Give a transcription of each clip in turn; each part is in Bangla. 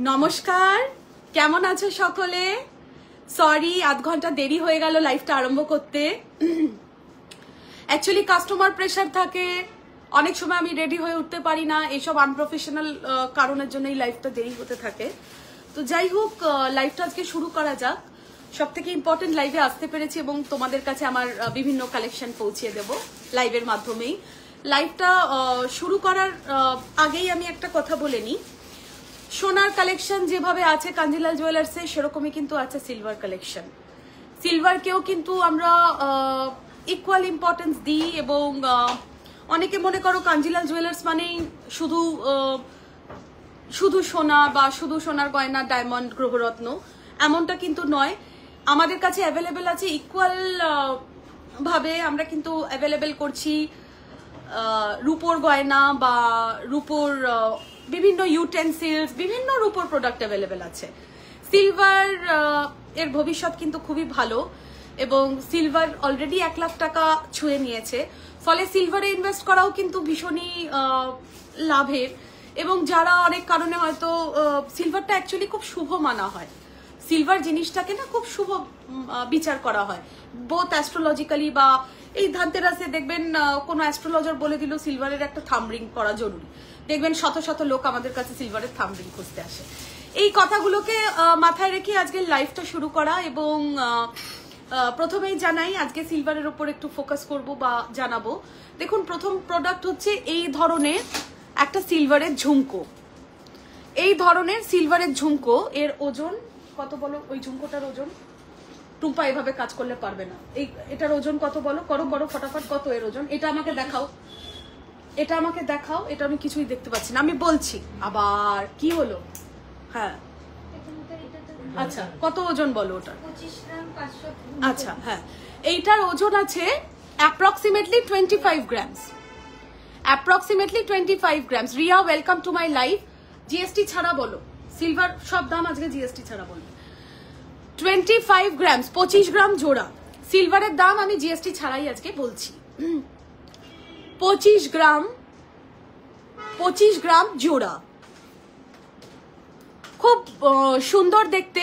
নমস্কার, কেমন আছো সকলে? সরি, আধ ঘন্টা দেরি হয়ে গেল লাইভটা আরম্ভ করতে। অ্যাকচুয়ালি কাস্টমার প্রেশার থাকে, অনেক সময় আমি রেডি হয়ে উঠতে পারি না, এইসব আনপ্রফেশনাল কারণের জন্য এই লাইভটা দেরি হতে থাকে। তো যাই হোক, লাইভটা আজকে শুরু করা যাক। সব থেকে ইম্পর্টেন্ট লাইভে আসতে পেরেছি এবং তোমাদের কাছে আমার বিভিন্ন কালেকশন পৌঁছে দেব লাইভের মাধ্যমেই। লাইভটা শুরু করার আগেই আমি একটা কথা বলে নিই। সোনার কালেকশন যেভাবে আছে কাঞ্জিলাল জুয়েলার্সে, সেরকমই কিন্তু আছে সিলভার কালেকশন। সিলভারকেও কিন্তু আমরা ইকুয়াল ইম্পর্টেন্স দিই এবং অনেকে মনে করো কাঞ্জিলাল জুয়েলার্স মানেই শুধু সোনা বা শুধু সোনার গয়না, ডায়মন্ড, গ্রহরত্ন, এমনটা কিন্তু নয়। আমাদের কাছে অ্যাভেলেবেল আছে ইকুয়াল ভাবে, আমরা কিন্তু অ্যাভেলেবেল করছি রূপোর গয়না বা রূপোর বিভিন্ন ইউটেন্সিলস, বিভিন্ন রূপোর প্রোডাক্ট অ্যাভেলেবেল আছে। সিলভার এর ভবিষ্যৎ কিন্তু খুবই ভালো এবং সিলভার অলরেডি 1 লাখ টাকা ছুঁয়ে নিয়েছে, ফলে সিলভারে ইনভেস্ট করাও কিন্তু ভীষণই লাভের। এবং যারা অনেক কারণে হয়তো সিলভারটা অ্যাকচুয়ালি খুব শুভ মানা হয়, সিলভার জিনিসটাকে না খুব শুভ বিচার করা হয়, বোথ অ্যাস্ট্রোলজিক্যালি বা এই ধানতেরাসে দেখবেন কোনো অ্যাস্ট্রোলজার বলে দিল সিলভারের একটা থাম্বরিং করা জরুরি, দেখবেন শত শত লোক আমাদের কাছে সিলভারের থাম্বরিং খুঁজতে আসে। এই কথাগুলোকে মাথায় রেখে আজকে লাইভটা শুরু করা। এবং প্রথমেই জানাই আজকে সিলভারের উপর একটু ফোকাস করব বা জানাবো। দেখুন, প্রথম প্রোডাক্ট হচ্ছে এই ধরনের একটা সিলভারের ঝুমকো। এই ধরনের সিলভারের ঝুমকো, এর ওজন কত বলো? ওই ঝুমকোটার ওজন টুম্পা এভাবে কাজ করলে পারবে না। এটার ওজন কত বলো? করো ফটাফট, কত এর ওজন? এটা আমাকে দেখাও, এটা আমাকে দেখাও। এটা আমি কিছুই দেখতে পাচ্ছি না, আমি বলছি। আবার কি হলো? হ্যাঁ, আচ্ছা, কত ওজন বলো ওটা? 25 গ্রাম 500। আচ্ছা, হ্যাঁ, এইটার ওজন আছে approximately 25 grams. Approximately 25 grams. Riya, welcome to my live. GST ছাড়া বলো, সিলভার সব দাম আজকে জিএসটি ছাড়া বলবে। 25 গ্রামস, 25 গ্রাম জোড়া। সিলভারের দাম আমি জিএসটি ছাড়াই আজকে বলছি। 25 গ্রাম জোড়া, খুব সুন্দর দেখতে।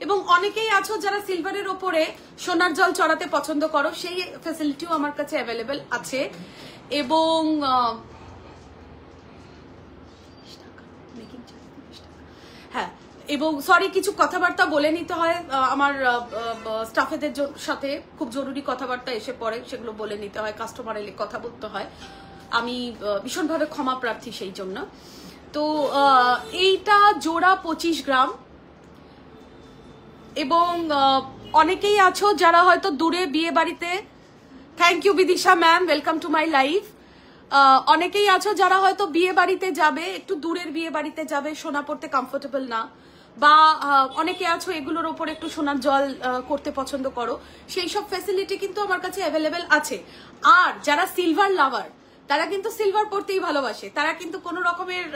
এবং অনেকেই আছো যারা সিলভারের ওপরে সোনার জল চড়াতে পছন্দ করো, সেই ফ্যাসিলিটিও আমার কাছে অ্যাভেলেবেল আছে। এবং হ্যাঁ, এবং সরি, কিছু কথাবার্তা বলে নিতে হয় আমার স্টাফেদের সাথে, খুব জরুরি কথাবার্তা এসে পড়ে, সেগুলো বলে নিতে হয়, কাস্টমার এলে কথা বলতে হয়। আমি ভীষণভাবে ক্ষমা প্রার্থী সেই জন্য। তো এইটা জোড়া 25 গ্রাম। এবং অনেকেই আছো যারা হয়তো দূরে বিয়ে বাড়িতে, thank you Bidisha ma'am, welcome to my live. অনেকেই আছো যারা হয়তো বিয়ে বাড়িতে যাবে, একটু দূরের বিয়ে বাড়িতে যাবে, সোনা পড়তে কমফোর্টেবল না, বা অনেকে আছো এগুলোর ওপর একটু সোনার জল করতে পছন্দ করো, সেই সব ফ্যাসিলিটি কিন্তু আমার কাছে অ্যাভেলেবেল আছে। আর যারা সিলভার লাভার, তারা কিন্তু সিলভার পড়তেই ভালোবাসে, তারা কিন্তু কোনো রকমের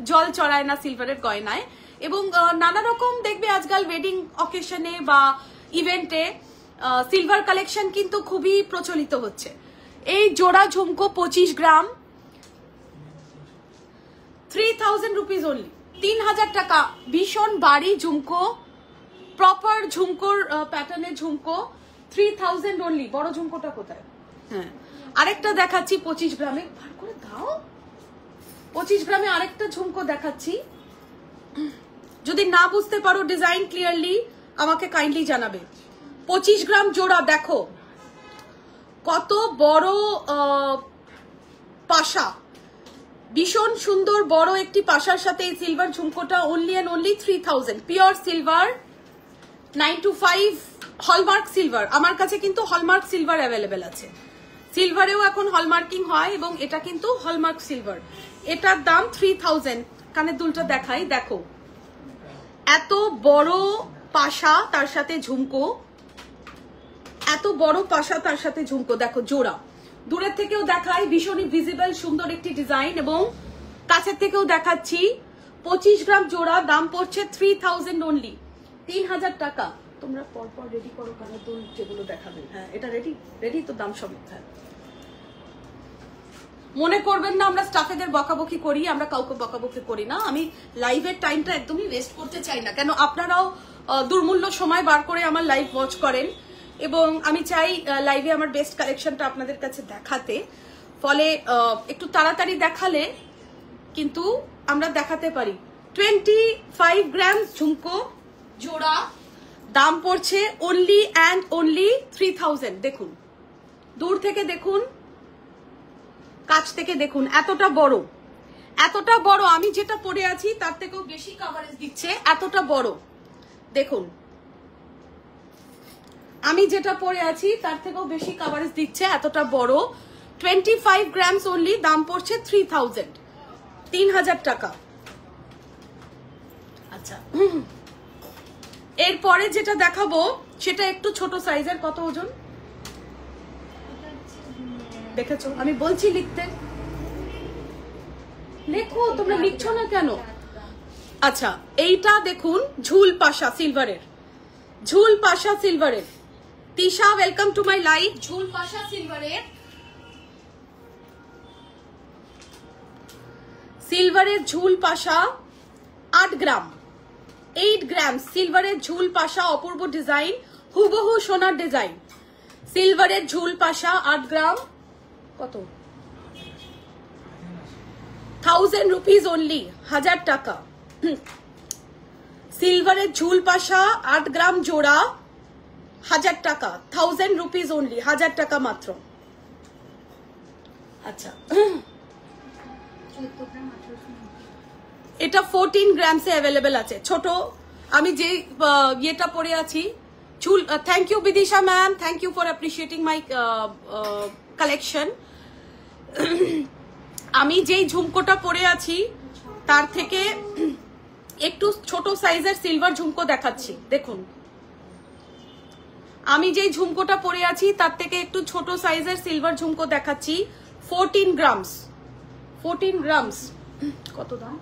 জল চড়ায় না সিলভারের গয়নায়। এবং নানা রকম দেখবে আজকাল ওয়েডিং অকেশনে বা ইভেন্টে সিলভার কালেকশন কিন্তু খুবই প্রচলিত হচ্ছে। এই জোড়া ঝুমকো 25 গ্রাম, 3000 রুপিস অনলি, 3000 টাকা। ভীষণ বাড়ি ঝুমকো, প্রপার ঝুমকোর প্যাটার্নের ঝুমকো, 3000 অনলি। বড় ঝুমকোটা কোথায়? হ্যাঁ, আরেকটা দেখাচ্ছি 25 গ্রামে, ভার করে দাও। 25 গ্রামে আরেকটা ঝুমকো দেখাচ্ছি। যদি না বুঝতে পারো ডিজাইন ক্লিয়ারলি আমাকে কাইন্ডলি জানাবে। 25 গ্রাম জোড়া, দেখো কত বড় পাশা, ভীষণ সুন্দর বড় একটি পাশার সাথে এই সিলভার ঝুমকোটা only and only 3000। Pure silver, 925 hallmark silver. আমার কাছে কিন্তু হলমার্ক সিলভার অ্যাভেলেবেল আছে, সিলভারেও এখন হলমার্কিং হয় এবং এটা কিন্তু হলমার্ক সিলভার। এটার দাম 3000। কানের দুলটা দেখাই, দেখো এত বড় পাশা তার সাথে ঝুমকো, এত বড় পাশা তার সাথে ঝুমকো, দেখো জোড়া। দূরের থেকেও দেখাই, ভীষণই ভিজিবল সুন্দর একটি ডিজাইন, এবং কাছের থেকেও দেখাচ্ছি। 25 গ্রাম জোড়া, দাম পড়ছে 3000 অনলি, 3000 টাকা। তোমরা পরপর রেডি করো কানের দুল যেগুলো দেখাবে। হ্যাঁ, এটা রেডি তো, দাম সব। হ্যাঁ, মনে করবেন না আমরা স্টাফেদের বকাবকি করি, আমরা কাউকে বকাবকি করি না। আমি লাইভের টাইমটা একদমই ওয়েস্ট করতে চাই না, কেন আপনারাও দুর্মূল্য সময় বার করে আমার লাইভ ওয়াচ করেন এবং আমি চাই লাইভে আমার বেস্ট কালেকশনটা আপনাদের কাছে দেখাতে। ফলে একটু তাড়াতাড়ি দেখালে কিন্তু আমরা দেখাতে পারি। 25 গ্রাম ঝুমকো জোড়া, দাম পড়ছে অনলি অ্যান্ড অনলি 3000। দেখুন, দূর থেকে দেখুন, কাছ থেকে দেখুন, এতটা বড়, এতটা বড়। আমি যেটা পরে আছি তার থেকেও বেশি কভারেজ দিচ্ছে, এতটা বড়। দেখুন, আমি যেটা পরে আছি তার থেকেও বেশি কভারেজ দিচ্ছে, এতটা বড়। 25 গ্রামস অনলি, দাম পড়ছে 3000, 3000 টাকা। আচ্ছা, এরপরে যেটা দেখাবো সেটা একটু ছোট সাইজের। কত ওজন দেখেছো? আমি বলছি লিখতে, লেখো, তোমরা লিখছো না কেন? আচ্ছা, এইটা দেখুন, ঝুল পাশা সিলভারের, ঝুল পাশা সিলভারের। Tisha, welcome to my live. ঝুল পাশা সিলভারের, সিলভারের ঝুল পাশা 8 গ্রাম, 8 গ্রাম সিলভারের ঝুল পাশা, অপূর্ব ডিজাইন, হুবহু সোনার ডিজাইন। সিলভারের ঝুল পাশা 8 গ্রাম, কত? 1000 রুপিস অনলি, 1000 টাকা। সিলভারের ঝুল পাশা 8 গ্রাম জোড়া, 1000 টাকা, 1000 রুপিস অনলি, 1000 টাকা মাত্র। আচ্ছা, এটা 14 গ্রামসে অ্যাভেলেবেল আছে, ছোট। আমি যে ইয়েটা পরে আছি চুল, thank you Bidisha ma'am, thank you for appreciating my collection. আমি যেই ঝুমকোটা পরে আছি তার থেকে একটু ছোট সাইজের সিলভার ঝুমকো দেখাচ্ছি। দেখুন, আমি যেই ঝুমকোটা পরে আছি তার থেকে একটু ছোট সাইজের সিলভার ঝুমকো দেখাচ্ছি। 14 গ্রামস, 14 গ্রামস। কত দাম?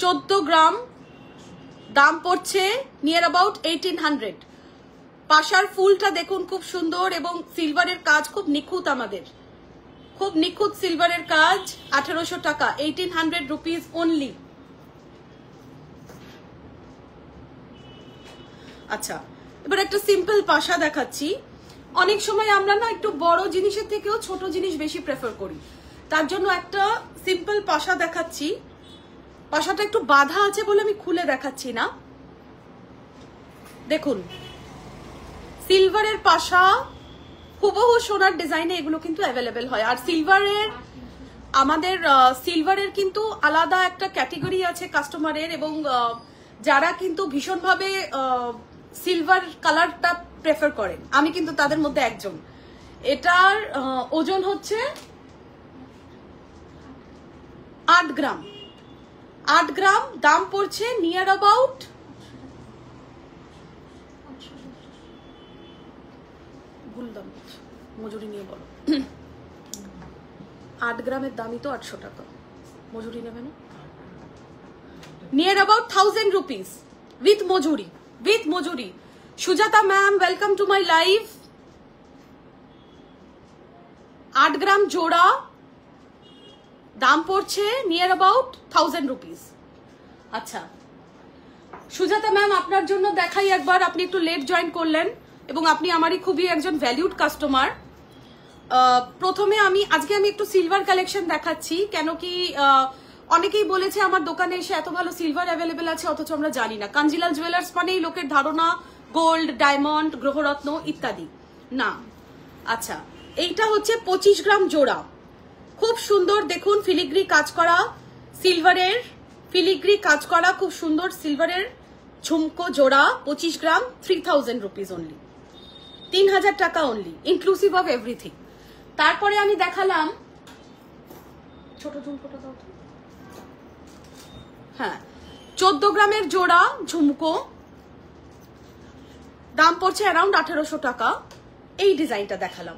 14 গ্রাম, দাম পড়ছে নিয়ার অ্যাবাউট 1800। পাশার ফুলটা দেখুন, খুব সুন্দর এবং সিলভারের কাজ খুব নিখুঁত, আমাদের খুব নিখুঁত সিলভারের কাজ। 1800 টাকা, 1800 রুপিস অনলি। আচ্ছা, এবার একটা সিম্পল পাশা দেখাচ্ছি। অনেক সময় আমরা না একটু বড় জিনিসের থেকেও ছোট জিনিস বেশি প্রেফার করি, তার জন্য একটা সিম্পল পাশা দেখাচ্ছি। পাশাটা একটু বাঁধা আছে বলে আমি খুলে দেখাচ্ছি না। দেখুন, সিলভারের পাশা, হুবহু সোনার ডিজাইনে এগুলো কিন্তু অ্যাভেলেবেল হয়। আর সিলভারের, আমাদের সিলভারের কিন্তু আলাদা একটা ক্যাটেগরি আছে কাস্টমারের, এবং যারা কিন্তু ভীষণভাবে সিলভার কালারটা প্রেফার করেন, আমি কিন্তু তাদের মধ্যে একজন। এটার ওজন হচ্ছে 8 গ্রাম, 8 গ্রাম, দাম পড়ছে নিয়ার অ্যাবাউট মজুরি নিয়ে বলো। 8 গ্রামের দামই তো 800 টাকা, মজুরি নেবে না? নিয়ার অ্যাবাউট 1000 রুপিস উইথ মজুরি, উইথ মজুরি। Sujata ma'am, welcome to my live. 8 গ্রাম জোড়া, দাম পড়ছে নিয়ার অ্যাবাউট 1000 রুপিস। আচ্ছা সুজাতা ম্যাম, আপনার জন্য দেখাই একবার। আপনি একটু লেট জয়েন করলেন এবং আপনি আমারই খুবই একজন ভ্যালিউড কাস্টমার। প্রথমে আজকে আমি একটু সিলভার কালেকশন দেখাচ্ছি, কেন কি অনেকেই বলেছে আমার দোকানে এসে এত ভালো সিলভার অ্যাভেলেবেল আছে, অথচ আমরা জানি না। কাঞ্জিলাল জুয়েলার্স মানেই লোকের ধারণা গোল্ড, ডায়মন্ড, গ্রহরত্ন ইত্যাদি, না। আচ্ছা, এইটা হচ্ছে 25 গ্রাম জোড়া, খুব সুন্দর। দেখুন, ফিলিগ্রি কাজ করা সিলভারের, ফিলিগ্রি কাজ করা খুব সুন্দর সিলভারের ঝুমকো জোড়া, 25 গ্রাম, 3000 রুপিস অনলি, 3000 টাকা অনলি, ইনক্লুসিভ অফ এভরিথিং। তারপরে আমি দেখালাম ছোট ঝুমকোটা, দাও তো। হ্যাঁ, 14 গ্রামের জোড়া ঝুমকো, দাম পড়ছে অ্যারাউন্ড 1800 টাকা। এই ডিজাইনটা দেখালাম,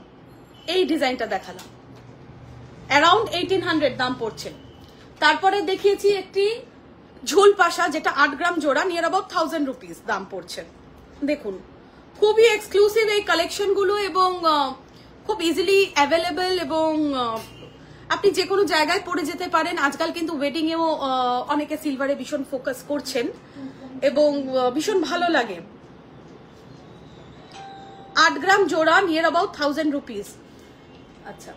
এই ডিজাইনটা দেখালাম, অ্যারাউন্ড 1800 দাম পড়ছে। তারপরে দেখিয়েছি একটি ঝুল পাশা, যেটা 8 গ্রাম জোড়া, নিয়ার অ্যাবাউট 1000 রুপিস দাম পড়ছে। দেখুন, খুবই এক্সক্লুসিভ এই কালেকশনগুলো এবং খুব ইজিলি অ্যাভেলেবেল এবং আপনি যে কোনো জায়গায় পরে যেতে পারেন। আজকাল কিন্তু ওয়েডিং এও অনেকে সিলভারে ভীষণ ফোকাস করছেন এবং ভীষণ ভালো লাগে। 8 গ্রাম জোড়া, নিয়ার অ্যাবাউট 1000 রুপিস। আচ্ছা,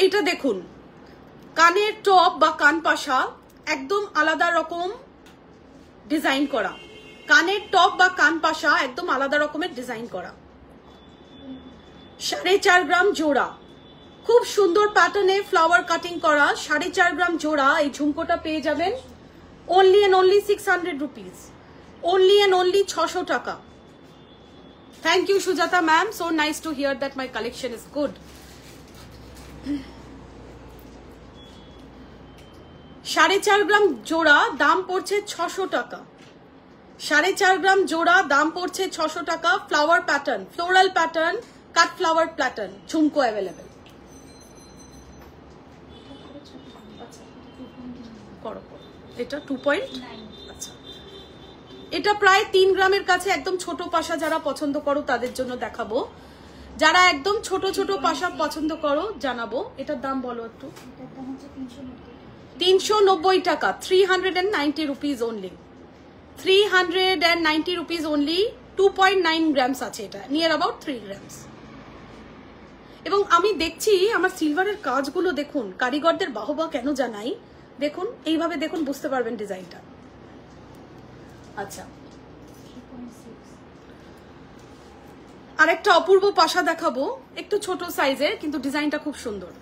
এইটা দেখুন, কানের টপ বা কান পাশা একদম আলাদা রকম ডিজাইন করা, কানের টপ বা কান পাশা একদম আলাদা রকমের ডিজাইন করা। 4.5 গ্রাম জোড়া, খুব সুন্দর প্যাটার্নে ফ্লাওয়ার কাটিং করা। 4.5 গ্রাম জোড়া এই ঝুমকোটা পেয়ে যাবেন only and only 600 rupees, only and only 600 টাকা। Thank you Sujata ma'am, so nice to hear that my collection is good. 4.5 গ্রাম জোড়া, দাম পড়ছে 600 টাকা। 4.5 গ্রাম জোড়া, দাম পড়ছে 600 টাকা। ফ্লাওয়ার প্যাটার্ন, ফ্লোরাল প্যাটার্ন, কাট ফ্লাওয়ার প্যাটার্ন, ঝুমকো অ্যাভেলেবেল। এটা 2.9। আচ্ছা, এটা প্রায় 3 গ্রামের কাছে, একদম ছোট পাশা যারা পছন্দ করো তাদের জন্য দেখাবো। যারা একদম ছোট ছোট পাশা পছন্দ করো জানাবো। এটার দাম বলো একটু। 390 টাকা, 390 rupees only, 390 rupees only. 2.9 grams আছে এটা, নিয়ার অ্যাবাউট 3 গ্রামস। এবং আমি দেখছি আমার সিলভারের কাজগুলো দেখুন, কারিগরদের বাহবা কেন জানাই, দেখুন এইভাবে দেখুন, বুঝতে পারবেন ডিজাইনটা। আচ্ছা, আরেকটা অপূর্ব পাশা দেখাবো, একটু ছোট সাইজের কিন্তু ডিজাইনটা খুব সুন্দর।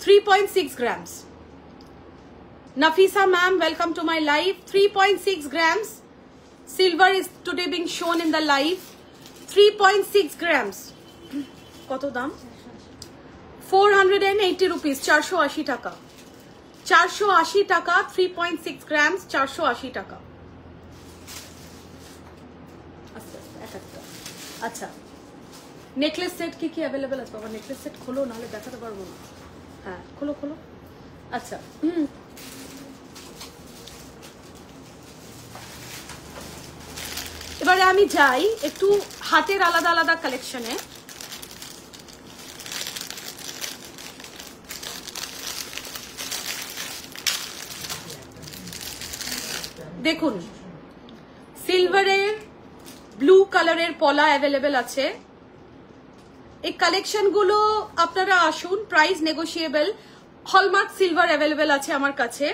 3.6 grams. Nafisa ma'am, welcome to my live. 3.6 grams. Silver is today being shown in the live. 3.6 grams. কত দাম? 480 rupees, 480 টাকা। 480 টাকা, 3.6 grams, 480 টাকা। আচ্ছা, নেকলেস সেট কি কি অ্যাভেলেবেল আছে? বাবা নেকলেস সেট খোলো, নাহলে দেখাতে পারবো না। হ্যাঁ খোলো খোলো। আচ্ছা, এবারে আমি যাই একটু হাতের আলাদা আলাদা কালেকশনে। দেখুন, সিলভারের ব্লু কালারের পলা অ্যাভেলেবেল আছে। এই কালেকশন গুলো আপনারা আসুন, price negotiable. Hallmark silver available আছে আমার কাছে।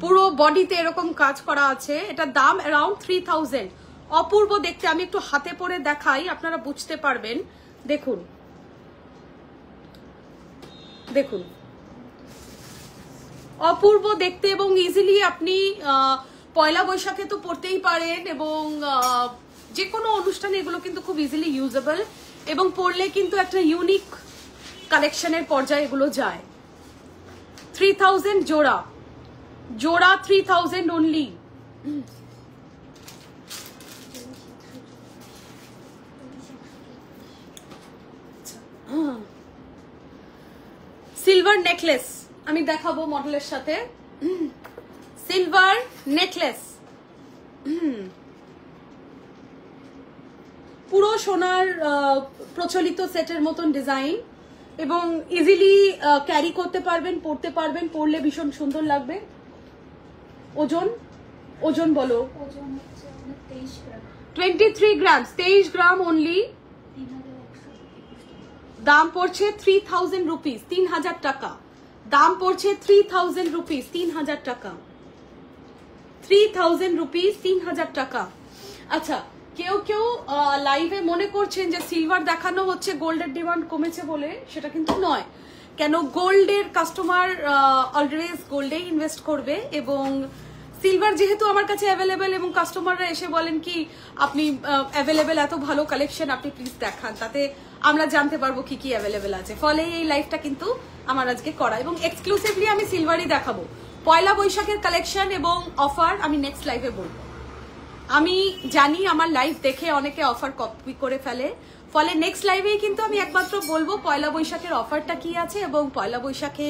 পুরো বডিতে এরকম কাজ করা আছে। এটার দাম অ্যারাউন্ড 3000। অপূর্ব দেখতে, আমি একটু হাতে পরে দেখাই, আপনারা বুঝতে পারবেন। দেখুন দেখুন, অপূর্ব দেখতে এবং ইজিলি আপনি পয়লা বৈশাখে তো পরতেই পারেন এবং যে কোনো অনুষ্ঠানে এগুলো কিন্তু খুব ইজিলি ইউজেবল এবং পরলে কিন্তু একটা ইউনিক কালেকশনের পর্যায়ে এগুলো যায়। 3000 জোড়া, জোড়া 3000 অনলি। সিলভার নেকলেস আমি দেখাবো মডেলের সাথে। সিলভার নেকলেস, পুরো সোনার প্রচলিত সেটের মতন ডিজাইন এবং ইজিলি ক্যারি করতে পারবেন, পরতে পারবেন, পরলে ভীষণ সুন্দর লাগবে। ওজন, ওজন বলো। 23 গ্রাম, 23 গ্রাম অনলি। দাম পড়ছে 3000 রুপিস, 3000 টাকা। দাম পড়ছে 3000 রুপিস, 3000 টাকা। 3000 রুপিস, 3000 টাকা। আচ্ছা, কেউ কেউ লাইভে মনে করছেন যে সিলভার দেখানো হচ্ছে গোল্ডের ডিমান্ড কমেছে বলে, সেটা কিন্তু নয়। কেন, গোল্ডের কাস্টমার অলওয়েজ গোল্ডে ইনভেস্ট করবে এবং সিলভার যেহেতু আমার কাছে অ্যাভেলেবেল এবং কাস্টমাররা এসে বলেন কি আপনি অ্যাভেলেবেল, এত ভালো কালেকশন আপনি প্লিজ দেখান, তাতে আমরা জানতে পারবো কি কি অ্যাভেলেবেল আছে। ফলে এই লাইভটা কিন্তু আমার আজকে করা এবং এক্সক্লুসিভলি আমি সিলভারই দেখাবো। পয়লা বৈশাখের কালেকশন এবং অফার আমি নেক্সট লাইভে বলবো। আমি জানি আমার লাইভ দেখে অনেকে অফার কপি করে ফেলে, ফলে নেক্সট লাইভেই কিন্তু আমি একমাত্র বলবো পয়লা বৈশাখের অফারটা কি আছে এবং পয়লা বৈশাখে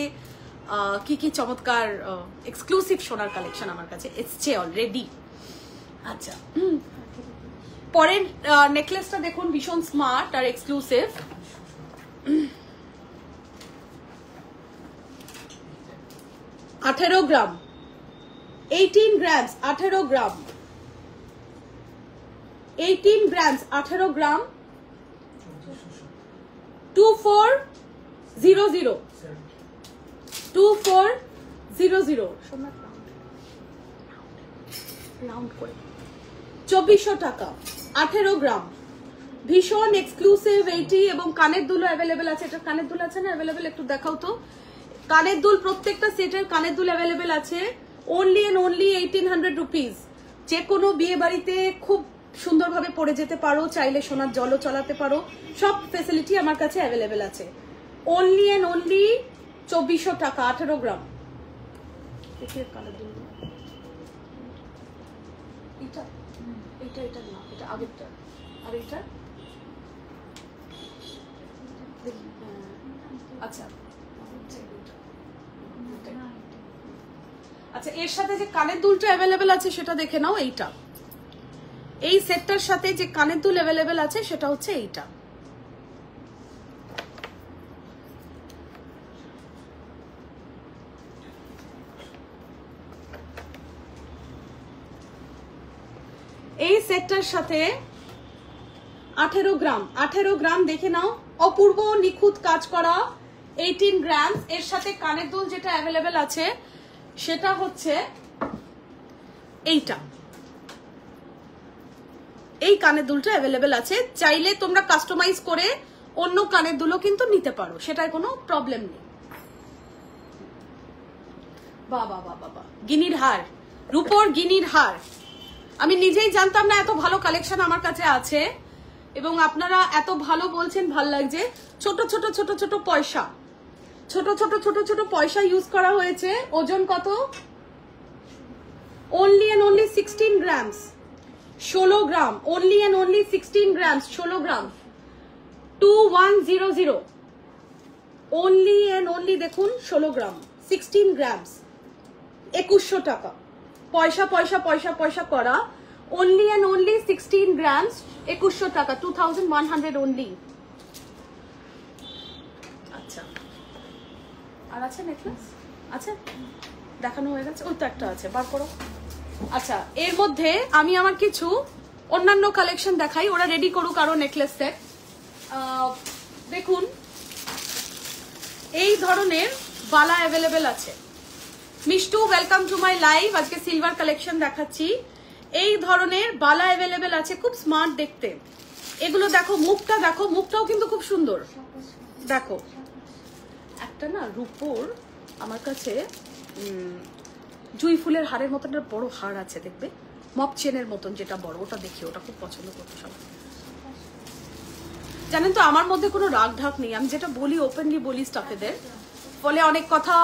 কি কি চমৎকার এক্সক্লুসিভ সোনার কালেকশন আমার কাছে এসছে অলরেডি। আচ্ছা, পরের নেকলেসটা দেখুন, ভীষণ স্মার্ট আর এক্সক্লুসিভ। 18 গ্রাম, 18 গ্রামস, 18 গ্রাম, 18 গ্রামস, 18 গ্রাম, 2400, 2400 রাউন্ড করে 2400 টাকা, 18 গ্রাম, ভীষণ এক্সক্লুসিভ এইটি। এবং কানের দুল অ্যাভেলেবেল আছে। এটা কানের দুল আছে না অ্যাভেলেবেল? একটু দেখাও তো। কানের দুল প্রত্যেকটা সেটের কানের দুল অ্যাভেলেবেল আছে। Only and only 1800 rupees. যে কোনো বিয়ে বাড়িতে খুব সুন্দরভাবে পরে যেতে পারো, চাইলে সোনার জলও চলাতে পারো, সব ফেসিলিটি আমার কাছে অ্যাভেলেবেল আছে। অনলি এন্ড অনলি 2400 টাকা, 18 গ্রাম। কানের দুল এটা এটা এটা না, এটা আগেরটা। আর এটা আচ্ছা আচ্ছা, এর সাথে যে কানের দুলটা অ্যাভেলেবেল আছে সেটা দেখে নাও। এইটা, এই সেটটার সাথে যে কানের দুল অ্যাভেলেবেল আছে সেটা হচ্ছে এইটা। এই সেটটার সাথে 18 গ্রাম, 18 গ্রাম দেখে নাও, অপূর্ব নিখুঁত কাজ করা 18 গ্রাম। এর সাথে কানের দুল যেটা অ্যাভেলেবেল আছে সেটা হচ্ছে এইটা। এই কানের দুলটা অ্যাভেলেবেল আছে, চাইলে তোমরা কাস্টমাইজ করে অন্য কানের দুলও কিন্তু নিতে পারো, সেটার কোনো প্রবলেম নেই। বাবা বাবা বাবা, গিনির হার, রূপোর গিনির হার। আমি নিজেই জানতাম না এত ভালো কালেকশন আমার কাছে আছে এবং আপনারা এত ভালো বলছেন, ভাল লাগছে। ছোট ছোট ছোট ছোট পয়সা, ছোট ছোট ছোট ছোট পয়সা ইউজ করা হয়েছে। ওজন কত? Only and only 16 grams, 16 gram, only and only 16 grams, 16 gram, 2100, only and only দেখুন 16 গ্রাম, 16 গ্রামস, 2100 টাকা। পয়সা পয়সা পয়সা পয়সা করা, অনলি এন্ড অনলি 16 গ্রামস, 2100 টাকা, 2100 অনলি। আচ্ছা, আর আছে নেকলেস? আছে, দেখানো হয়ে গেছে। ওই তো একটা আছে, বার করো। আচ্ছা, এর মধ্যে আমি আমার কিছু অন্যান্য কালেকশন দেখাই, ওরা রেডি করুক আরো নেকলেস সেট। দেখুন, এই ধরনের বালা অ্যাভেলেবেল আছে। Mishtu, welcome to my live. আজকে সিলভার কালেকশন দেখাচ্ছি। এই ধরনের বালা অ্যাভেলেবেল আছে, খুব স্মার্ট দেখতে। এগুলো দেখো, মুখটা দেখো, মুখটাও কিন্তু খুব সুন্দর। দেখো, একটা না রূপোর আমার কাছে জুই ফুলের হারের মতন একটা বড় হার আছে, দেখবে মপ চেনের মতন, যেটা বড়, ওটা দেখি, ওটা খুব পছন্দ করতো সবাই। জানেন তো আমার মধ্যে কোনো রাগ ঢাক নেই, আমি যেটা বলি ওপেনলি বলি স্টাফেদের, ফলে অনেক কথা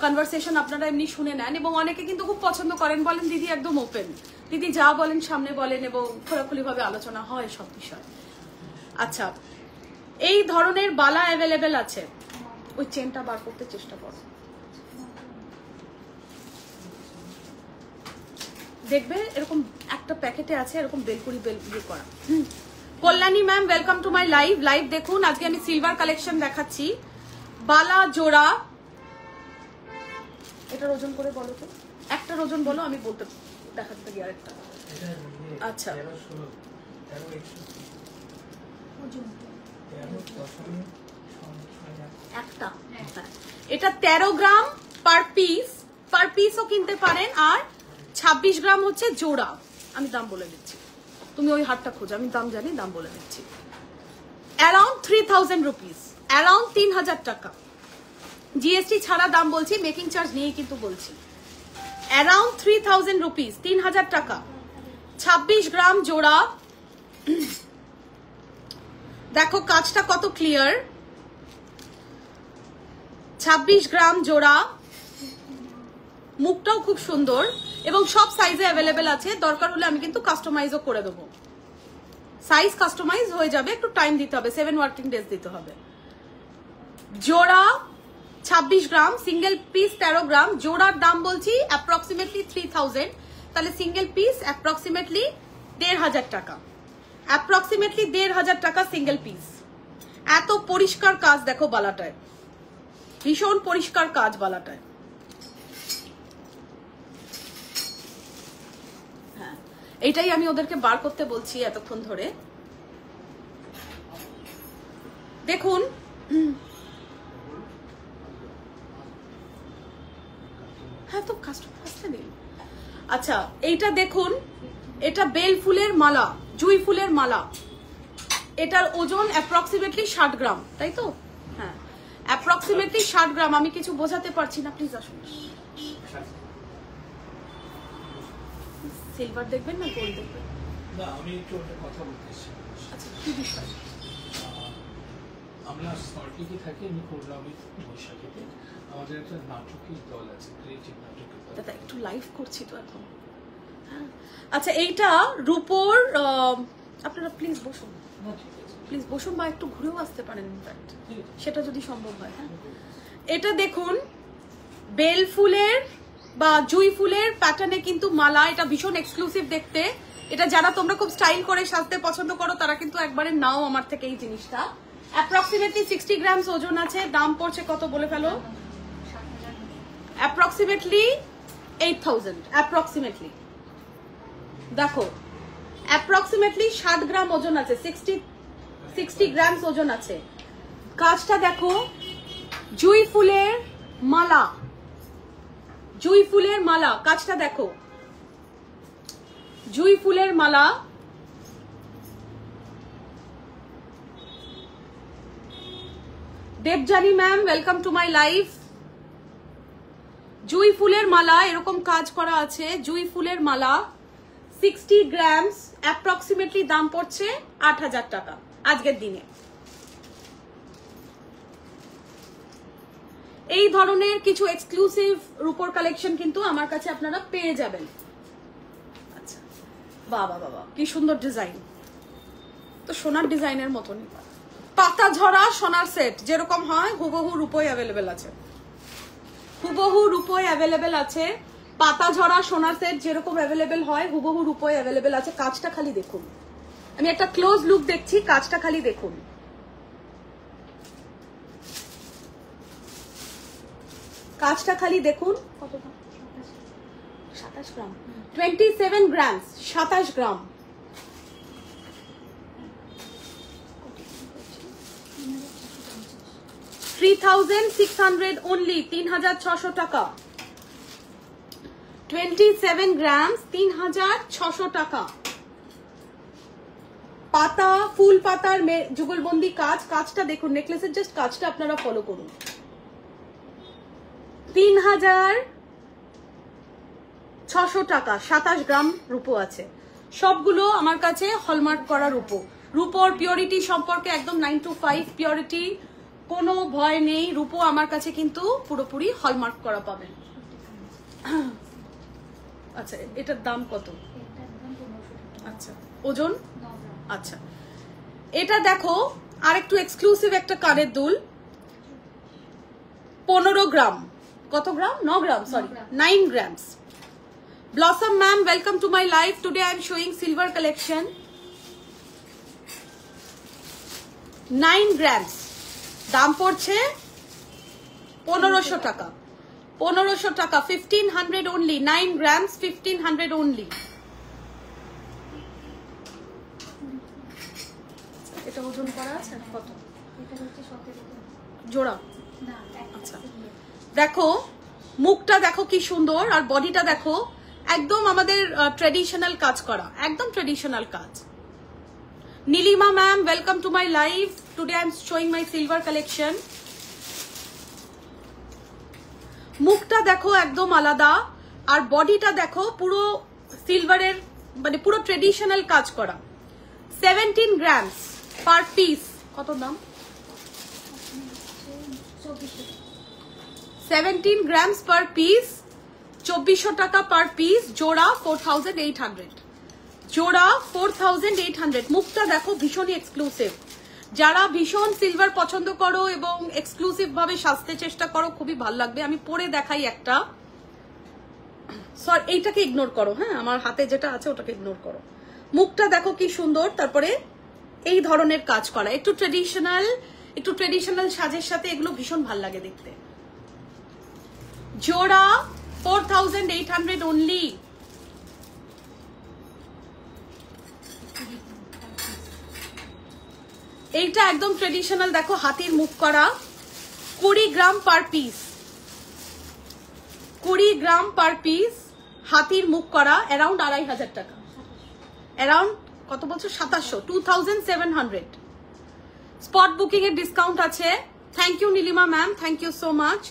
কনভারসেশন আপনারা এমনি শুনে নেন এবং অনেকে কিন্তু খুব পছন্দ করেন, বলেন দিদি একদম ওপেন, দিদি যা বলেন সামনে বলেন এবং খোলাখুলি ভাবে আলোচনা হয় সব বিষয়। আচ্ছা, এই ধরনের বালা অ্যাভেলেবেল আছে। ওই চেনটা বার করতে চেষ্টা করো, দেখবে এরকম একটা প্যাকেটে আছে, এরকম বেলকুড়ি বেলকুড়ি করা। Kalyani ma'am, welcome to my live. Live দেখুন, আজকে আমি সিলভার কালেকশন দেখাচ্ছি। বালা জোড়া, এটার ওজন করে বলো তো, একটার ওজন বলো, আমি বলতে দেখাতে পারি আরেকটা। আচ্ছা, একটা, এটা 13 গ্রাম পার পিস, পার পিসও কিনতে পারেন, আর 26 গ্রাম হচ্ছে জোড়া। আমি দাম বলে দিচ্ছি, তুমি ওই হারটা খোঁজো, আমি দাম জানি, দাম বলে দিচ্ছি। অ্যারাউন্ড 3000 রুপিস, অ্যারাউন্ড 3000 টাকা, জিএসটি ছাড়া দাম বলছি, মেকিং চার্জ নিয়ে কিন্তু বলছি। অ্যারাউন্ড 3000 রুপিস, 3000 টাকা, 26 গ্রাম জোড়া। দেখো কাজটা কত ক্লিয়ার, 26 গ্রাম জোড়া, মুখটাও খুব সুন্দর এবং সব সাইজে অ্যাভেলেবেল আছে। দরকার হলে আমি কিন্তু কাস্টমাইজও করে দেবো, সাইজ কাস্টমাইজ হয়ে যাবে, একটু টাইম দিতে হবে, 7 ওয়ার্কিং ডেজ দিতে হবে। জোড়া 26 গ্রাম, সিঙ্গেল পিস 13 গ্রাম। জোড়ার দাম বলছি অ্যাপ্রক্সিমেটলি 3000, তাহলে সিঙ্গেল পিস অ্যাপ্রক্সিমেটলি 1500 টাকা, অ্যাপ্রক্সিমেটলি 1500 টাকা সিঙ্গেল পিস। এত পরিষ্কার কাজ দেখো বালাটায়, ভীষণ পরিষ্কার কাজ বালাটায়। হ্যাঁ, এটাই আমি ওদেরকে বার করতে বলছি এতক্ষণ ধরে। দেখুন হ্যাঁ, তো কাস্টমার আসতে দিন। আচ্ছা, এইটা দেখুন, এটা বেল ফুলের মালা, জুই ফুলের মালা। এটার ওজন অ্যাপ্রক্সিমেটলি 60 গ্রাম, তাই তো? হ্যাঁ, অ্যাপ্রক্সিমেটলি 60 গ্রাম। আমি কিছু বোঝাতে পারছি না, প্লিজ আসুন। সিলভার দেখবেন না গোল্ড দেখবেন? না, আমি একটু একটা কথা বলতেছি। আচ্ছা, কি বিষয়? আমরা স্মার্টলিকে থাকি, আমি করলাম বৈশাখীতে আমাদের একটা নাটকের দল আছে, ক্রিয়েটিভ নাটকের দল। দাদা একটু লাইভ করছি তো এখন। হ্যাঁ, আচ্ছা, এইটা রূপোর, আপনারা প্লিজ বসুন, প্লিজ বসুন, বা একটু ঘুরেও আসতে পারেন ইনফ্যাক্ট, সেটা যদি সম্ভব হয়। হ্যাঁ, এটা দেখুন বেল ফুলের বা জুই ফুলের প্যাটার্নে কিন্তু মালা। এটা ভীষণ এক্সক্লুসিভ দেখতে। এটা যারা তোমরা খুব স্টাইল করে সাজতে পছন্দ করো তারা কিন্তু একবারে নাও আমার থেকে এই জিনিসটা। অ্যাপ্রক্সিমেটলি 60 গ্রামস ওজন আছে। দাম পড়ছে কত বলে ফেলো? Approximately 8000, approximately. দেখো অ্যাপ্রক্সিমেটলি 60 গ্রাম ওজন আছে, 60 গ্রামস ওজন আছে। কাজটা দেখো, জুই ফুলের মালা, জুই ফুলের মালা, কাজটা দেখো, জুই ফুলের মালা। Debjani ma'am, welcome to my live. জুই ফুলের মালা এরকম কাজ করা আছে, জুই ফুলের মালা 60 গ্রামস, অ্যাপ্রক্সিমেটলি দাম পড়ছে 8000 টাকা আজকের দিনে। এই ধরনের কিছু এক্সক্লুসিভ রূপোর কালেকশন কিন্তু আমার কাছে আপনারা পেয়ে যাবেন। আচ্ছা, বাবা বাবা কি সুন্দর ডিজাইন, তো সোনার ডিজাইনের মতনই। পাতা ঝরা সোনার সেট যেরকম হয় হুবহু রূপোয় অ্যাভেলেবেল আছে, হুবহু রূপোয় অ্যাভেলেবেল আছে। পাতা ঝরা সোনার সেট যেরকম অ্যাভেলেবেল হয় হুবহু রূপোয় অ্যাভেলেবেল আছে। কাজটা খালি দেখুন, আমি একটা ক্লোজ লুক দেখছি, কাজটা খালি দেখুন। কাজটা খালি দেখুন। কত গ্রাম? 27 গ্রাম, 27 গ্রাম, 27 গ্রাম। $3600 only, 3600 টাকা। 27 গ্রাম, 3600 টাকা। পাতা, ফুল পাতার যুগলবন্দি কাজ, কাজটা দেখুন, নেকলেসের জাস্ট কাজটা আপনারা ফলো করুন। 3600 টাকা, 27 গ্রাম রূপো আছে। সবগুলো আমার কাছে হলমার্ক করা রূপো। রূপোর পিওরিটি সম্পর্কে একদম 9 to 5 পিওরিটি, কোনো ভয় নেই। রূপো আমার কাছে কিন্তু পুরোপুরি হলমার্ক করা পাবেন। আচ্ছা, এটার দাম কত? আচ্ছা, ওজন? আচ্ছা, এটা দেখো আরেকটু এক্সক্লুসিভ একটা কানের দুল, 15 গ্রাম। কত গ্রাম? 9 গ্রাম, sorry 9 grams. Blossom ma'am, welcome to my live. Today I am showing silver collection. 9 grams. দাম পড়ছে 1500 টাকা, 1500 টাকা, 1500 only. 9 grams, 1500 only. এটা ওজন করা আছে কত? জোড়া? আচ্ছা, দেখো মুখটা দেখো কি সুন্দর, আর বডিটা দেখো একদম আমাদের ট্রেডিশনাল কাজ করা, একদম ট্রেডিশনাল কাজ। Nilima ma'am, welcome to my live. Today I am showing my silver collection. মুখটা দেখো একদম আলাদা, আর বডিটা দেখো পুরো সিলভারের, মানে পুরো ট্রেডিশনাল কাজ করা। 17 grams পার পিস। কত দাম? 17 grams per piece, 2400 টাকা পার পিস, জোড়া 4800, জোড়া 4800। মুখটা দেখো ভীষণই এক্সক্লুসিভ। যারা ভীষণ সিলভার পছন্দ করো এবং এক্সক্লুসিভ ভাবে সাজতে চেষ্টা করো, খুবই ভালো লাগবে। আমি পরে দেখাই একটা, সরি এইটাকে ইগনোর করো, হ্যাঁ আমার হাতে যেটা আছে ওটাকে ইগনোর করো। মুখটা দেখো কি সুন্দর, তারপরে এই ধরনের কাজ করা, একটু ট্রেডিশনাল সাজের সাথে এগুলো ভীষণ ভালো লাগে দেখতে। জোড়া 4800 অনলি। এইটা একদম ট্রেডিশনাল, দেখো হাতির মুখ করা, 20 গ্রাম পার পিস, 20 গ্রাম পার পিস, হাতির মুখ করা, অ্যারাউন্ড 2500 টাকা, অ্যারাউন্ড কত বলছো 2700, 2700। স্পট বুকিং এর ডিসকাউন্ট আছে। Thank you Nilima ma'am, thank you so much.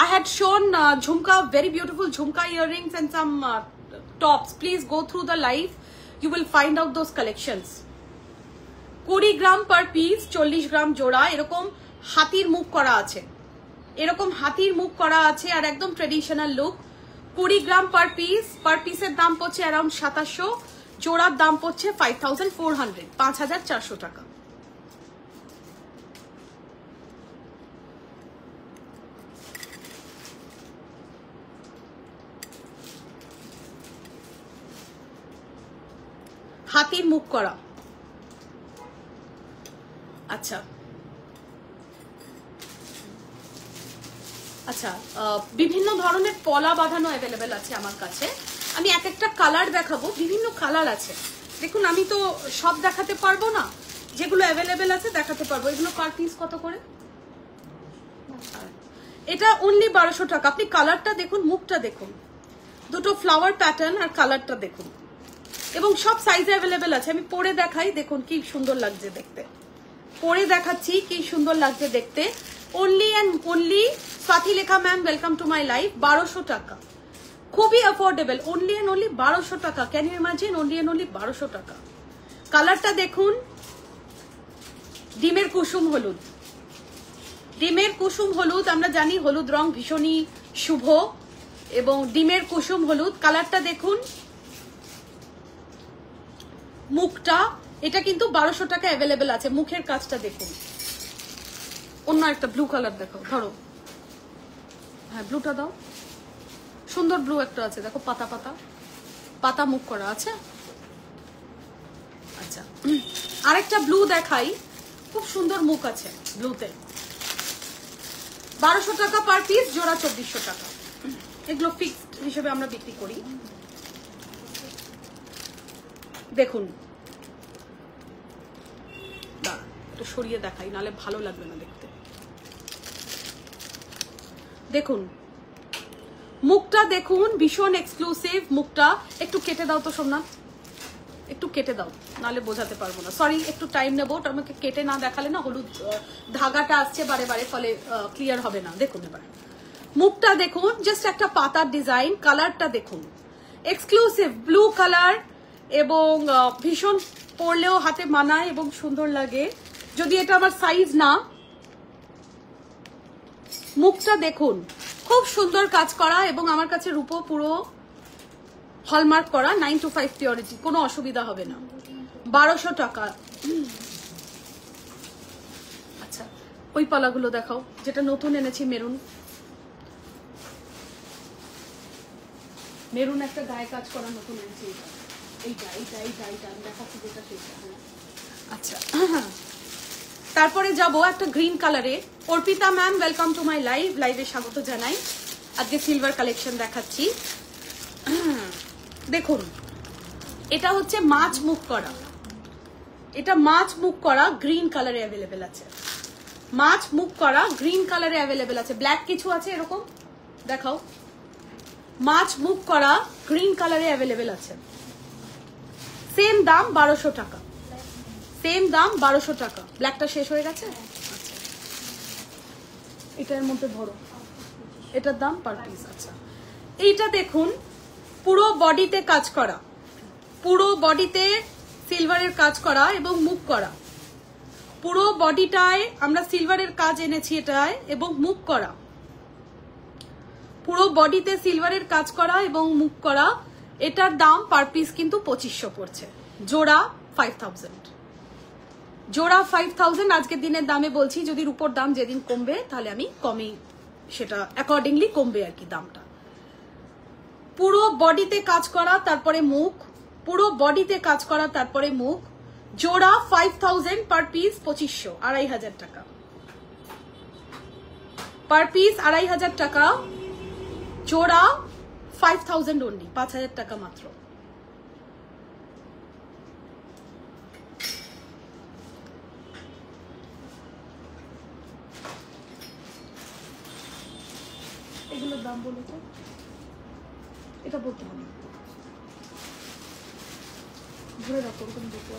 I had shown jhumka, very beautiful jhumka earrings and some tops. Please go through the live, you will find out those collections. 20 gram per piece, 40 গ্রাম জোড়া, এরকম হাতির মুখ করা আছে, এরকম হাতির মুখ করা আছে, আর একদম ট্রেডিশনাল লুক। 20 গ্রাম পার পিস, পার পিসের দাম পড়ছে অ্যারাউন্ড 2700, জোড়ার দাম পড়ছে 5400, 5400 টাকা। হাতির মুখ করা। আচ্ছা আচ্ছা, বিভিন্ন ধরনের পলা বাঁধানো অ্যাভেলেবেল আছে আমার কাছে। আমি এক একটা কালার দেখাবো, বিভিন্ন কালার আছে। দেখুন আমি তো সব দেখাতে পারবো না, যেগুলো অ্যাভেলেবেল আছে দেখাতে পারবো। এগুলো পার পিস কত করে? এটা অনলি 1200 টাকা। আপনি কালারটা দেখুন, মুখটা দেখুন, দুটো ফ্লাওয়ার প্যাটার্ন আর কালারটা দেখুন, এবং সব সাইজে অ্যাভেলেবেল আছে। আমি পরে দেখাই, দেখুন কি সুন্দর লাগছে দেখতে, পরে দেখাচ্ছি কি সুন্দর লাগছে দেখতে। Only and only Sathi Lekha ma'am, welcome to my life. 1200 টাকা, খুবই অ্যাফোর্ডেবল। অনলি অ্যান্ড অনলি 1200 টাকা। Can you imagine? Only and only 1200 টাকা। কালারটা দেখুন, ডিমের কুসুম হলুদ, ডিমের কুসুম হলুদ। আমরা জানি হলুদ রং ভীষণই শুভ, এবং ডিমের কুসুম হলুদ। কালারটা দেখুন, মুখটা, এটা কিন্তু 1200 টাকা অ্যাভেলেবেল আছে। মুখের কাজটা দেখুন। অন্য একটা ব্লু কালার দেখো, ধরো, হ্যাঁ ব্লুটা দাও, সুন্দর ব্লু একটা আছে দেখো, পাতা পাতা পাতা মুখ করা আছে। আচ্ছা আরেকটা ব্লু দেখাই, খুব সুন্দর মুখ আছে ব্লুতে। 1200 টাকা পার পিস, জোড়া 2400 টাকা। এগুলো ফিক্সড হিসেবে আমরা বিক্রি করি। দেখুন, এটা সরিয়ে দেখাই, নাহলে ভালো লাগবে না দেখতে। দেখুন মুখটা দেখুন, ভীষণ এক্সক্লুসিভ মুখটা। একটু কেটে দাও তো সোমনাথ, একটু কেটে দাও, নাহলে বোঝাতে পারবো না। সরি, একটু টাইম নেবো, ওটা আমাকে কেটে না দেখালে না হলুদ ধাগাটা আসছে বারে বারে, ফলে ক্লিয়ার হবে না। দেখুন এবার মুখটা দেখুন, জাস্ট একটা পাতার ডিজাইন। কালারটা দেখুন, এক্সক্লুসিভ ব্লু কালার, এবং ভীষণ পরলেও হাতে মানায় এবং সুন্দর লাগে। যদি এটা আমার সাইজ না। মুখটা দেখুন, খুব সুন্দর কাজ করা, এবং আমার কাছে রূপো পুরো হলমার্ক করা, 925 পিওরিটি, কোনো অসুবিধা হবে না। 1200 টাকা। আচ্ছা ওই পালাগুলো দেখাও, যেটা নতুন এনেছি, মেরুন, মেরুন একটা গায়ে কাজ করা নতুন এনেছি। এইটা এইটা এইটা এইটা আমি দেখাচ্ছি যেটা সেটা। আচ্ছা তারপরে যাব একটা গ্রিন কালারে। Arpita ma'am, welcome to my live, লাইভে স্বাগত জানাই। আজকে সিলভার কালেকশন দেখাচ্ছি। দেখুন এটা হচ্ছে মাছ মুখ করা, এটা মাছ মুখ করা গ্রিন কালারে অ্যাভেলেবেল আছে। মাছ মুখ করা গ্রিন কালারে অ্যাভেলেবেল আছে। ব্ল্যাক কিছু আছে এরকম দেখাও। মাছ মুখ করা গ্রিন কালারে অ্যাভেলেবেল আছে। সেম দাম 1200 টাকা, সেম দাম 1200 টাকা। ব্ল্যাকটা শেষ হয়ে গেছে। আচ্ছা এটার মধ্যে ধরো, এটার দাম পার পিস। আচ্ছা এইটা দেখুন, পুরো বডিতে কাজ করা, পুরো বডিতে সিলভারের কাজ করা এবং মুখ করা। পুরো বডিটায় আমরা সিলভারের কাজ এনেছি এটায়, এবং মুখ করা। পুরো বডিতে সিলভারের কাজ করা এবং মুখ করা। এটার দাম পার পিস কিন্তু 2500 পড়ছে, জোড়া 5000, জোড়া 5000 আজকের দিনের দামে বলছি। যদি রূপোর দাম যেদিন কমবে তাহলে আমি কমই সেটা অ্যাকর্ডিংলি কমবে আর কি দামটা। পুরো বডিতে কাজ করা তারপরে মুখ, পুরো বডিতে কাজ করা তারপরে মুখ, জোড়া 5000, পার পিস 2500, 2500 টাকা পার পিস, 2500 টাকা, জোড়া 5000 অনলি, 5000 টাকা মাত্র। এগুলোর দাম বলো তো, এটা বলতে হবে, ধরে রাখো দুটো।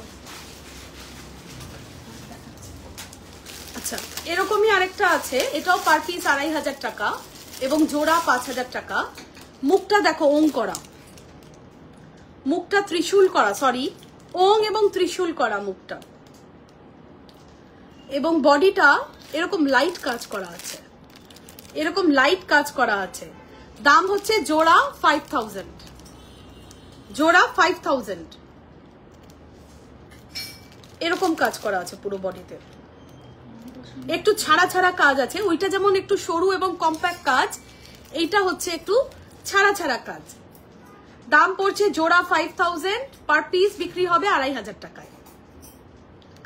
আচ্ছা, এরকমই আরেকটা আছে, এটাও পার পিস 2500 টাকা এবং জোড়া 5000 টাকা। মুখটা দেখো ওং করা, মুখটা ত্রিশূল করা, সরি ওং এবং ত্রিশূল করা মুখটা, এবং বডিটা এরকম লাইট কাজ করা আছে, এরকম লাইট কাজ করা আছে। দাম হচ্ছে জোড়া 5000, জোড়া 5000, এরকম কাজ করা আছে পুরো বডিতে। একটু ছাড়া ছাড়া কাজ আছে, ওইটা যেমন একটু সরু এবং কম্প্যাক্ট কাজ, এইটা হচ্ছে একটু ছাড়া ছাড়া কাজ। দাম পড়ছে জোড়া 5000, পার পিস বিক্রি হবে 2500 টাকায়।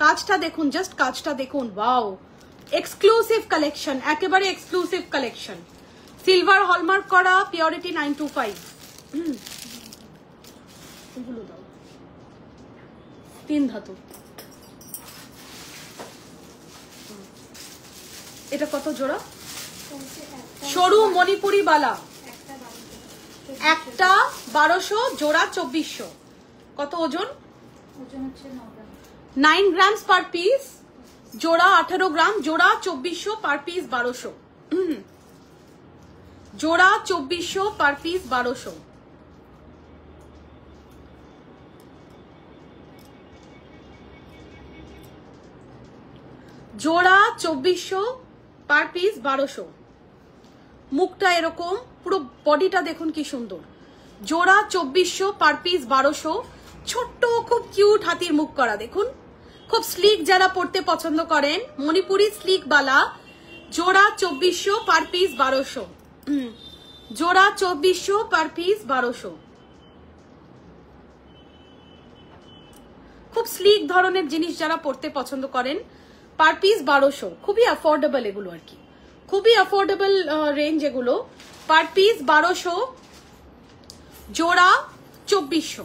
কাজটা দেখুন, জাস্ট কাজটা দেখুন, ওয়াও, এক্সক্লুসিভ কালেকশন, একেবারে এক্সক্লুসিভ কালেকশন। সিলভার হলমার্ক করা, পিওরিটি 925। এগুলো দাও, 3 ধাতু। এটা কত জোড়া? সরু মণিপুরি বালা, একটা 1200, জোড়া 2400। কত ওজন? 9 গ্রামস পার পিস, জোড়া 18 গ্রাম, জোড়া 2400, পার পিস 1200, জোড়া 2400, পার পিস 1200। জোড়া 2400, পার পিস 1200। মুখটা এরকম, পুরো বডিটা দেখুন কি সুন্দর, জোড়া 2400, পার পিস 1200। ছোট্ট খুব কিউট হাতির মুখ করা, দেখুন খুব স্লিক, যারা পড়তে পছন্দ করেন, মণিপুরি স্লিক বালা, জোড়া 2400, পার পিস 1200, জোড়া 2400, পার পিস 1200। খুব স্লিক ধরনের জিনিস যারা পড়তে পছন্দ করেন, পার পিস 1200, খুবই অ্যাফোর্ডেবল এগুলো আর কি, খুবই অ্যাফোর্ডেবল রেঞ্জ এগুলো। পার পিস 1200, জোড়া 2400।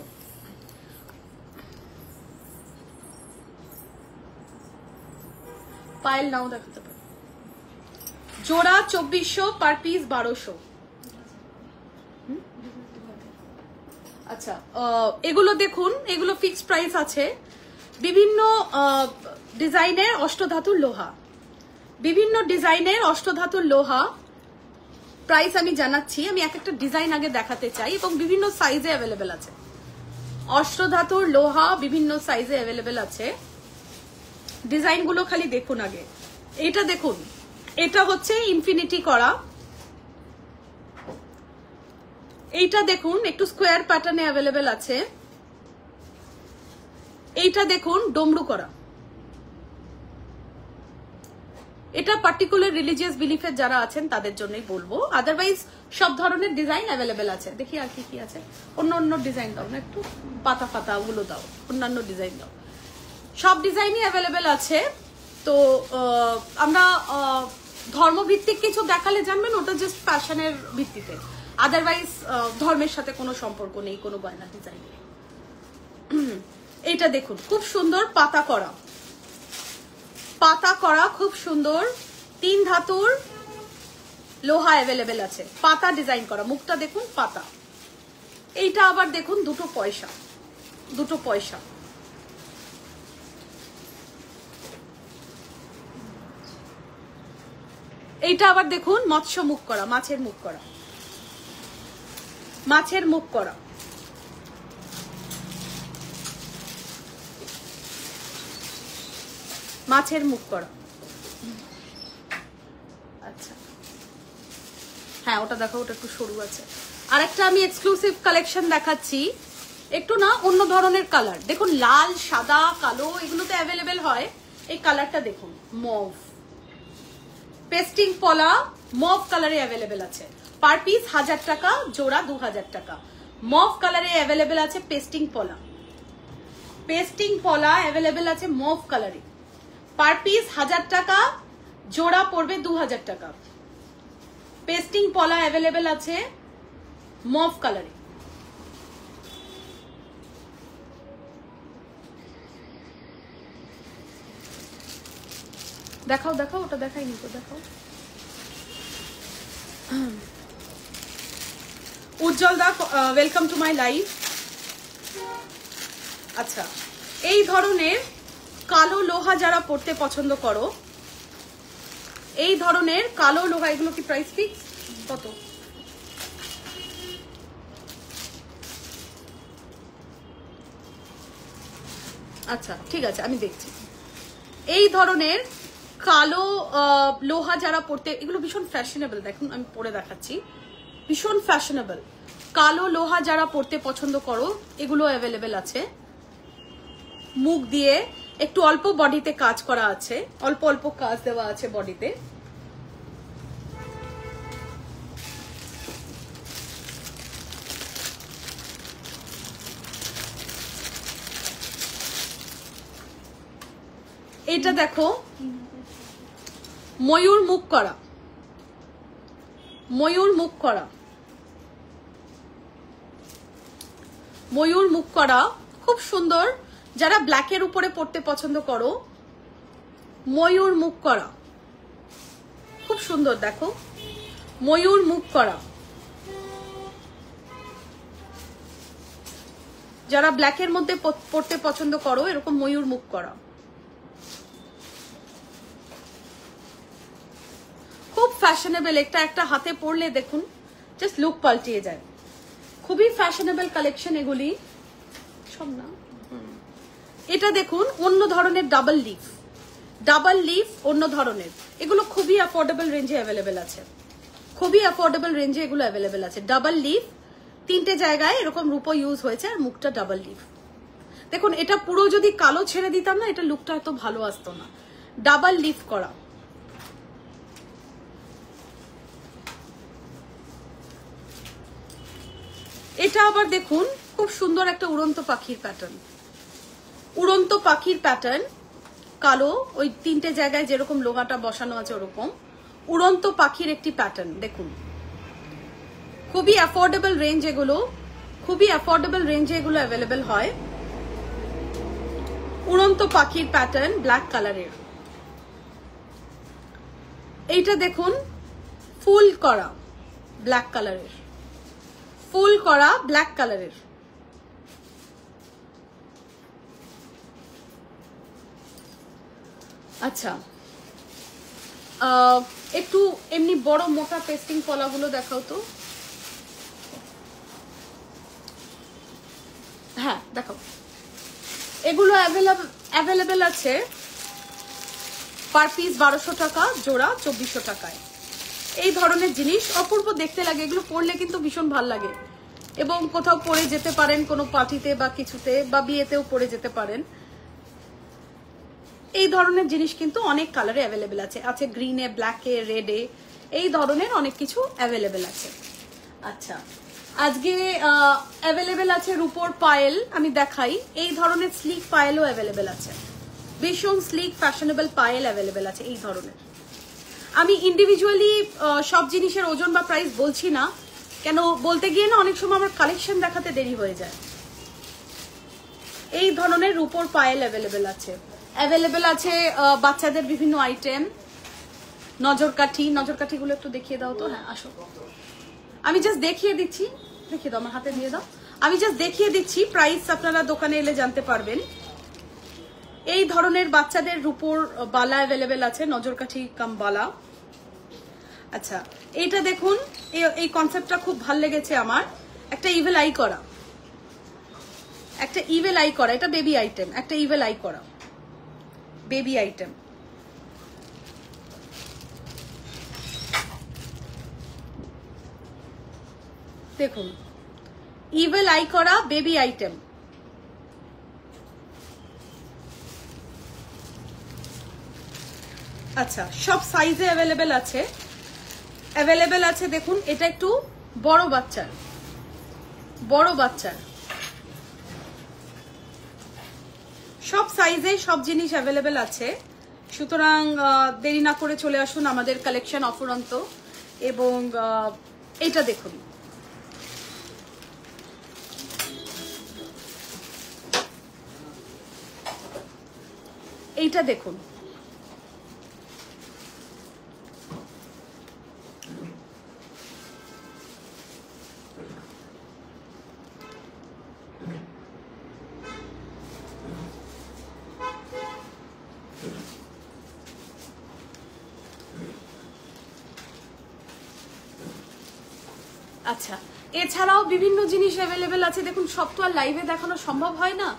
পায়েল নাও দেখাতে পারে, জোড়া 2400, পার পিস 1200। আচ্ছা, এগুলো দেখুন, এগুলো ফিক্সড প্রাইস আছে। বিভিন্ন ডিজাইনের অষ্টধাতুর লোহা, বিভিন্ন ডিজাইনের অষ্টধাতুর লোহা, প্রাইস আমি জানাচ্ছি। আমি এক একটা ডিজাইন আগে দেখাতে চাই, এবং বিভিন্ন সাইজে অ্যাভেলেবেল আছে। অষ্টধাতুর লোহা বিভিন্ন সাইজে অ্যাভেলেবেল আছে। ডিজাইনগুলো খালি দেখুন আগে। এটা দেখুন, এটা হচ্ছে ইনফিনিটি করা, এইটা দেখুন একটু স্কোয়ার প্যাটার্নে অ্যাভেলেবেল আছে। এইটা দেখুন ডমরু করা, এটা পার্টিকুলার রিলিজিয়াস বিলিফের যারা আছেন তাদের জন্যই বলবো, আদারওয়াইজ সব ধরনের ডিজাইন অ্যাভেলেবেল আছে। দেখি আর কি কি আছে, অন্য অন্য ডিজাইন দাও না, একটু পাতা পাতা ওগুলো দাও, অন্যান্য ডিজাইন দাও। সব ডিজাইনই অ্যাভেলেবেল আছে। তো আমরা ধর্মভিত্তিক কিছু দেখালে জানবেন, ওটা জাস্ট ফ্যাশনের ভিত্তিতে, আদারওয়াইজ ধর্মের সাথে কোনো সম্পর্ক নেই কোনো গয়না ডিজাইন। এইটা দেখুন খুব সুন্দর পাতা করা, পাতা করা খুব সুন্দর, 3 ধাতুর লোহা অ্যাভেলেবেল আছে, পাতা ডিজাইন করা, মুখটা দেখুন পাতা। এইটা আবার দেখুন 2 পয়সা, 2 পয়সা। এইটা আবার দেখুন মৎস্য মুখ করা, মাছের মুখ করা, মাছের মুখ করা। মাছের মুখ করা। আচ্ছা, হ্যাঁ হ্যাঁ ওটা দেখো, ওটা একটু সরু আছে। আর একটা আমি এক্সক্লুসিভ কালেকশন দেখাচ্ছি, একটু না অন্য ধরনের কালার। দেখুন লাল, সাদা, কালো এগুলো তো অ্যাভেলেবেল হয়। এই কালারটা দেখুন, মভ পেস্টিং পলা মভ কালারে অ্যাভেলেবেল আছে। পার পিস 1000 টাকা, জোড়া 2000 টাকা। মভ কালারে অ্যাভেলেবেল আছে পেস্টিং পলা। পেস্টিং পলা অ্যাভেলেবেল আছে মভ কালারে। পার পিস 1000 টাকা, জোড়া পড়বে 2000 টাকা। পেস্টিং পলা অ্যাভেলেবেল আছে মভ কালারে। দেখাও দেখাও, ওটা দেখাইনি তো, দেখাও। উজ্জ্বল দা, ওয়েলকাম টু মাই লাইভ। আচ্ছা, এই ধরনের কালো লোহা যারা পড়তে পছন্দ করো, এই ধরনের কালো লোহা, এগুলো কি প্রাইস ফিক্স কত? আচ্ছা ঠিক আছে, আমি দেখছি। এই ধরনের কালো লোহা যারা পড়তে, এগুলো ভীষণ ফ্যাশনেবল, দেখুন আমি পরে দেখাচ্ছি, ভীষণ ফ্যাশনেবল। কালো লোহা যারা পড়তে পছন্দ করো, এগুলো অ্যাভেলেবেল আছে। মুখ দিয়ে একটু অল্প বডিতে কাজ করা আছে, অল্প অল্প কাজ দেওয়া আছে বডিতে। এটা দেখো ময়ূর মুখ করা, ময়ূর মুখ করা, ময়ূর মুখ করা, খুব সুন্দর। যারা ব্ল্যাকের উপরে পড়তে পছন্দ করো, ময়ূর মুখ করা খুব সুন্দর। দেখো ময়ূর মুখ করা, যারা ব্ল্যাকের মধ্যে পড়তে পছন্দ করো, এরকম ময়ূর মুখ করা খুব ফ্যাশনেবল। একটা হাতে পরলে দেখুন জাস্ট লুক পাল্টিয়ে যায়। খুবই ফ্যাশনেবল কালেকশন এগুলি সব না। এটা দেখুন অন্য ধরনের ডাবল লিফ, ডাবল লিফ অন্য ধরনের, এগুলো খুবই অ্যাফোর্ডেবল রেঞ্জে অ্যাভেলেবেল আছে। খুবই অ্যাফোর্ডেবল রেঞ্জে এগুলো অ্যাভেলেবেল আছে। ডাবল লিফ, 3টে জায়গায় এরকম রূপো ইউজ হয়েছে, আর মুখটা ডাবল লিফ। দেখুন এটা পুরো যদি কালো ছেড়ে দিতাম না, এটা লুকটা এত ভালো আসতো না। ডাবল লিফ করা। এটা আবার দেখুন খুব সুন্দর একটা উড়ন্ত পাখির প্যাটার্ন, উড়ন্ত পাখির প্যাটার্ন, কালো, ওই 3টে জায়গায় যেরকম লোহাটা বসানো আছে ওরকম উড়ন্ত পাখির একটি প্যাটার্ন। দেখুন খুবই অ্যাফোর্ডেবল রেঞ্জ এগুলো, খুবই অ্যাফোর্ডেবল রেঞ্জে এগুলো অ্যাভেলেবেল হয়। উড়ন্ত পাখির প্যাটার্ন ব্ল্যাক কালারের। এইটা দেখুন ফুল করা ব্ল্যাক কালারের, ফুল করা ব্ল্যাক কালারের। আচ্ছা একটু এমনি বড় মোটা পেস্টিং পলাগুলো দেখাও তো। হ্যাঁ দেখাও, এগুলো অ্যাভেলেবেল আছে। পার পিস 1200 টাকা, জোড়া 2400 টাকায়। এই ধরনের জিনিস অপূর্ব দেখতে লাগে, এগুলো পরলে কিন্তু ভীষণ ভাল লাগে, এবং কোথাও পরে যেতে পারেন কোনো পার্টিতে বা কিছুতে, বা বিয়েতেও পরে যেতে পারেন। এই ধরনের জিনিস কিন্তু অনেক কালারে অ্যাভেলেবেল আছে, আছে গ্রিনে, ব্ল্যাকে, রেডে, এই ধরনের অনেক কিছু অ্যাভেলেবেল আছে। আচ্ছা আজকে অ্যাভেলেবেল আছে রূপোর পায়েল, আমি দেখাই। এই ধরনের স্লিক পায়েলও অ্যাভেলেবেল আছে, ভীষণ স্লিক ফ্যাশনেবল পায়েল অ্যাভেলেবেল আছে এই ধরনের। আমি ইন্ডিভিজুয়ালি সব জিনিসের ওজন বা প্রাইস বলছি না, কেন বলতে গিয়ে না অনেক সময় আমার কালেকশন দেখাতে দেরি হয়ে যায়। এই ধরনের রূপোর পায়েল অ্যাভেলেবেল আছে। অ্যাভেলেবেল আছে বাচ্চাদের বিভিন্ন আইটেম, নজরকাঠি, নজরকাঠিগুলো একটু দেখিয়ে দাও তো। হ্যাঁ আসো, আমি জাস্ট দেখিয়ে দিচ্ছি, দেখিয়ে দাও, আমার হাতে দিয়ে দাও, আমি জাস্ট দেখিয়ে দিচ্ছি, প্রাইস আপনারা দোকানে এলে জানতে পারবেন। এই ধরনের বাচ্চাদের রূপোর বালা অ্যাভেলেবেল আছে, নজরকাঠি কাম বালা। আচ্ছা এইটা দেখুন, এই কনসেপ্টটা খুব ভাল লেগেছে আমার। একটা ইভেল আই করা, একটা ইভেল আই করা, এটা বেবি আইটেম, একটা ইভেল আই করা বেবি আইটেম। দেখুন ইভেল আই করা বেবি আইটেম, আচ্ছা সব সাইজে অ্যাভেলেবেল আছে, দেখুন এটা একটু বড় বাচ্চার, সব সাইজে সব জিনিস অ্যাভেলেবেল আছে। সুতরাং দেরি না করে চলে আসুন আমাদের কালেকশন অফুরন্ত। এবং এটা দেখুন, এইটা দেখুন, আচ্ছা এছাড়াও বিভিন্ন জিনিস অ্যাভেলেবেল আছে। দেখুন সব তো আর লাইভে দেখানো সম্ভব হয় না,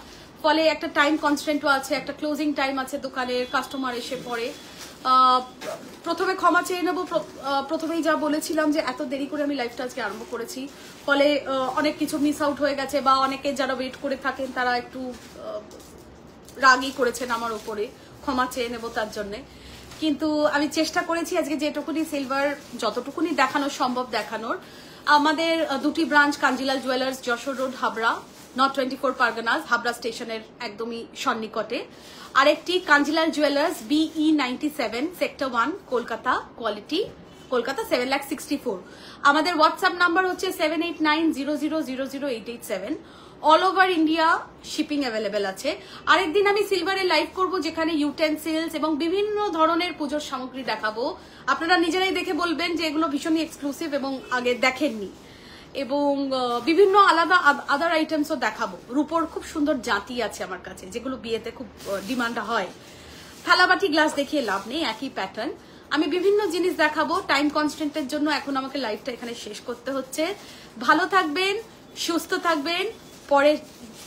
ফলে একটা টাইম কনস্ট্যান্টও আছে, একটা ক্লোজিং টাইম আছে দোকানের, কাস্টমার এসে পড়ে। প্রথমে ক্ষমা চেয়ে নেব, প্রথমেই যা বলেছিলাম যে এত দেরি করে আমি লাইভটা আজকে আরম্ভ করেছি, ফলে অনেক কিছু মিস আউট হয়ে গেছে, বা অনেকে যারা ওয়েট করে থাকেন তারা একটু রাগই করেছেন আমার উপরে, ক্ষমা চেয়ে নেব তার জন্যে। কিন্তু আমি চেষ্টা করেছি আজকে যেটুকুনি সিলভার যতটুকুনি দেখানো সম্ভব দেখানোর। আমাদের দুটি branch, Kanjilal jewellers, Jessore road, Habra, north 24 Parganas, Habra স্টেশনের একদমই সন্নিকটে। আরেকটি Kanjilal jewellers, BE 97, sector 1, Kolkata, quality, Kolkata 7,64,000। আমাদের হোয়াটসঅ্যাপ নাম্বার হচ্ছে 7890000887। All over India shipping available আছে। আরেকদিন আমি সিলভারের লাইভ করব, যেখানে ইউটেন্সিলস এবং বিভিন্ন ধরনের পুজোর সামগ্রী দেখাবো। আপনারা নিজেরাই দেখে বলবেন যে এগুলো ভীষণই এক্সক্লুসিভ এবং আগে দেখেননি। এবং বিভিন্ন আলাদা আদার আইটেমসও দেখাবো। রূপোর খুব সুন্দর জাতি আছে আমার কাছে, যেগুলো বিয়েতে খুব ডিমান্ড হয়। থালাবাটি গ্লাস দেখিয়ে লাভ নেই, একই প্যাটার্ন। আমি বিভিন্ন জিনিস দেখাবো। টাইম কনস্ট্যান্টের জন্য এখন আমাকে লাইভটা এখানে শেষ করতে হচ্ছে। ভালো থাকবেন, সুস্থ থাকবেন। পরের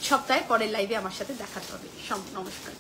সপ্তাহে পরের লাইভে আমার সাথে দেখা হবে। নমস্কার।